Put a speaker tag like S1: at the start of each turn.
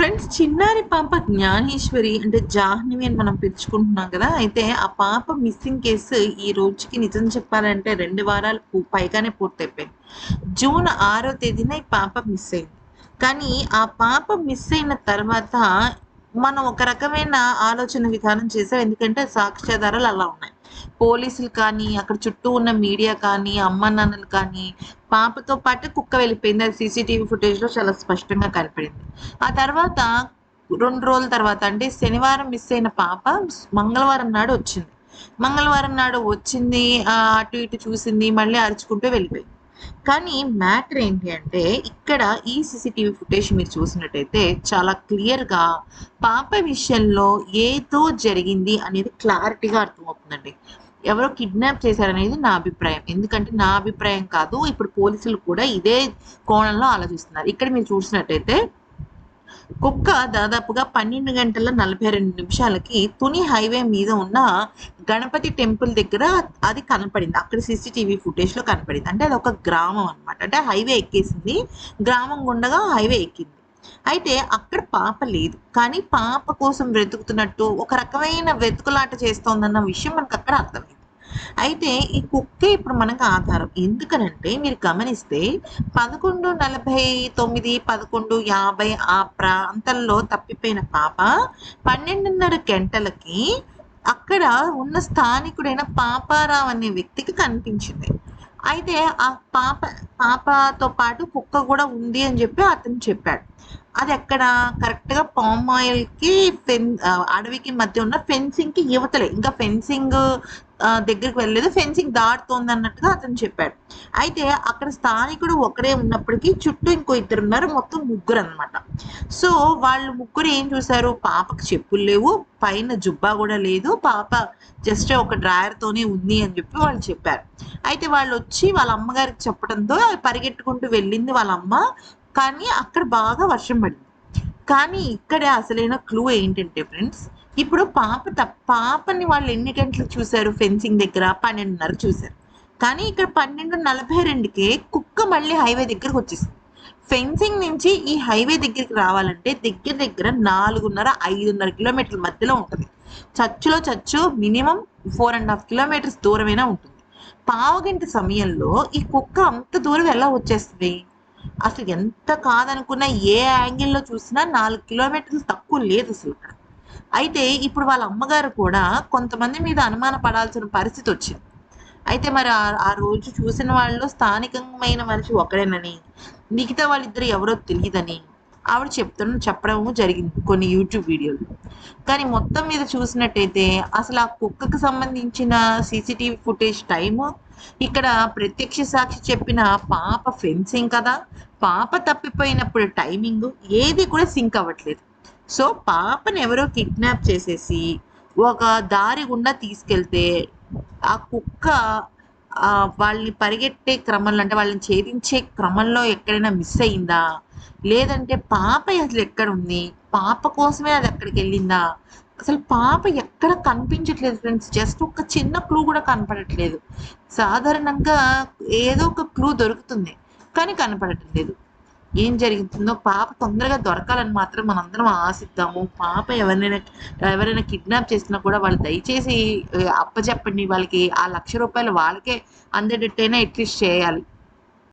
S1: Friends, చిన్నారి పాప జ్ఞానేశ్వరి అంటే జాహ్నవి అని మనం పిలుచుకుంటున్నాం కదా. అయితే ఆ పాప మిస్సింగ్ కేసు ఈ రోజుకి నిజం చెప్పాలంటే 2 వారాలు పైగానే పూర్తయిపోయింది. జూన్ 6వ తేదీన ఈ పాప మిస్ అయింది. కానీ ఆ పాప మిస్ అయిన తర్వాత మనం ఒక రకమైన ఆలోచన విధానం చేసాం. ఎందుకంటే సాక్ష్యాధారాలు అలా ఉన్నాయి. పోలీసులు కానీ, అక్కడ చుట్టూ ఉన్న మీడియా కానీ, అమ్మానాన్నలు కానీ, పాపతో పాటు కుక్క వెళ్ళిపోయింది. అది సీసీటీవీ ఫుటేజ్‌లో చాలా స్పష్టంగా కనపడింది. ఆ తర్వాత 2 రోజుల తర్వాత అంటే శనివారం మిస్ అయిన పాప మంగళవారం నాడు వచ్చింది. మంగళవారం నాడు వచ్చింది, అటు ఇటు చూసింది, మళ్ళీ అరుచుకుంటూ వెళ్ళిపోయింది. కానీ మ్యాటర్ ఏంటి అంటే, ఇక్కడ ఈ సీసీటీవీ ఫుటేజ్ మీరు చూసినట్టయితే చాలా క్లియర్‌గా పాప విషయంలో ఏదో జరిగింది అనేది క్లారిటీగా అర్థమవుతుందండి. ఎవరో కిడ్నాప్ చేశారనేది నా అభిప్రాయం. ఎందుకంటే నా అభిప్రాయం కాదు, ఇప్పుడు పోలీసులు కూడా ఇదే కోణంలో ఆలోచిస్తున్నారు. ఇక్కడ మీరు చూసినట్టయితే కుక్క దాదాపుగా 12 గంటల 42 నిమిషాలకి తుని హైవే మీద ఉన్న గణపతి టెంపుల్ దగ్గర అది కనపడింది. అక్కడ సీసీటీవీ ఫుటేజ్‌లో కనపడింది. అంటే అదొక గ్రామం అనమాట. అంటే హైవే ఎక్కేసింది. గ్రామం గుండగా హైవే ఎక్కింది. అయితే అక్కడ పాప లేదు. కానీ పాప కోసం వెతుకుతున్నట్టు ఒక రకమైన వెతుకులాట చేస్తోందన్న విషయం మనకక్కడ అర్థమైంది. అయితే ఈ కుక్కే ఇప్పుడు మనకు ఆధారం. ఎందుకనంటే మీరు గమనిస్తే 11:49, 11:50 ఆ ప్రాంతంలో తప్పిపోయిన పాప 12:30 గంటలకి అక్కడ ఉన్న స్థానికుడైన పాపారావు అనే వ్యక్తికి కనిపించింది. అయితే ఆ పాపతో పాటు కుక్క కూడా ఉంది అని చెప్పి అతను చెప్పాడు. అది ఎక్కడ కరెక్ట్‌గా పామ్ ఆయిల్‌కి అడవికి మధ్య ఉన్న ఫెన్సింగ్‌కి ఇవతలే. ఇంకా ఫెన్సింగ్ దగ్గరికి వెళ్ళలేదు. ఫెన్సింగ్ దాటుతోందన్నట్టుగా అతను చెప్పాడు. అయితే అక్కడ స్థానికుడు ఒకడే ఉన్నప్పటికీ చుట్టూ ఇంకో ఇద్దరున్నారు. మొత్తం ముగ్గురనమాట. సో, వాళ్ళు ముగ్గురు ఏం చూసారు, పాపకి చెప్పులు లేవు, పైన జుబ్బా గూడా లేదు. పాప జస్ట్ ఒక డ్రాయర్‌తోనే ఉంది అని చెప్పి వాళ్ళు చెప్పారు. అయితే వాళ్ళొచ్చి వాళ్ళ అమ్మగారికి చెప్పడంతో పరిగెట్టుకుంటూ వెళ్ళింది వాళ్ళమ్మ. కానీ అక్కడ బాగా వర్షం పడింది. కానీ ఇక్కడే అసలైన క్లూ ఏంటంటే ఫ్రెండ్స్, ఇప్పుడు పాపని వాళ్ళు ఎన్ని గంటలకు చూసారు ఫెన్సింగ్ దగ్గర? 12:30కి చూసారు. కానీ ఇక్కడ 12:42కే కుక్క మళ్ళీ హైవే దగ్గరకు వచ్చేసింది. ఫెన్సింగ్ నుంచి ఈ హైవే దగ్గరికి రావాలంటే దగ్గర దగ్గర 4:30, 5:30 కిలోమీటర్ల మధ్యలో ఉంటది. చచ్చులో చచ్చు మినిమమ్ 4½ కిలోమీటర్స్ దూరమైనా ఉంటుంది. పావుగంట సమయంలో ఈ కుక్క అంత దూరం ఎలా వచ్చేస్తది? అసలు ఎంత కాదనుకున్నా ఏ యాంగిల్‌లో చూసినా 4 కిలోమీటర్లు తక్కువ లేదసలు ఇక్కడ. అయితే ఇప్పుడు వాళ్ళ అమ్మగారు కూడా కొంతమంది మీద అనుమాన పడాల్సిన పరిస్థితొచ్చింది. అయితే మరి ఆ రోజు చూసిన వాళ్ళు స్థానికమైన మనిషి ఒకడేనని, మిగతా వాళ్ళిద్దరు ఎవరో తెలీదని ఆవిడ చెప్పడం జరిగింది కొన్ని యూట్యూబ్ వీడియోలో. కానీ మొత్తం మీద చూసినట్టయితే అసలు ఆ కుక్కకు సంబంధించిన సీసీటీవీ ఫుటేజ్ టైము, ఇక్కడ ప్రత్యక్ష సాక్షి చెప్పిన పాప ఫెన్సింగ్ కదా, పాప తప్పిపోయినప్పుడు టైమింగు ఏది కూడా సింక్ అవ్వట్లేదు. సో, పాపని ఎవరో కిడ్నాప్ చేసేసి ఒక దారి గుండా తీసుకెళ్తే ఆ కుక్క వాళ్ళని పరిగెట్టే క్రమంలో అంటే వాళ్ళని ఛేదించే క్రమంలో ఎక్కడైనా మిస్ అయిందా? లేదంటే పాప అసలు ఎక్కడుంది? పాప కోసమే అది అక్కడికెళ్ళిందా? అసలు పాప ఎక్కడ కనిపించట్లేదు ఫ్రెండ్స్. జస్ట్ ఒక చిన్న క్లూ కూడా కనపడట్లేదు. సాధారణంగా ఏదో ఒక క్లూ దొరుకుతుంది. కానీ కనపడటం లేదు. ఏం జరుగుతుందో పాప తొందరగా దొరకాలని మాత్రం మనందరం ఆశిద్దాము. పాప ఎవరైనా కిడ్నాప్ చేసినా కూడా వాళ్ళు దయచేసి అప్పజెప్పండి. వాళ్ళకి ఆ ₹1,00,000 వాళ్ళకే అందేటట్టయినా అట్లీస్ట్ చేయాలి.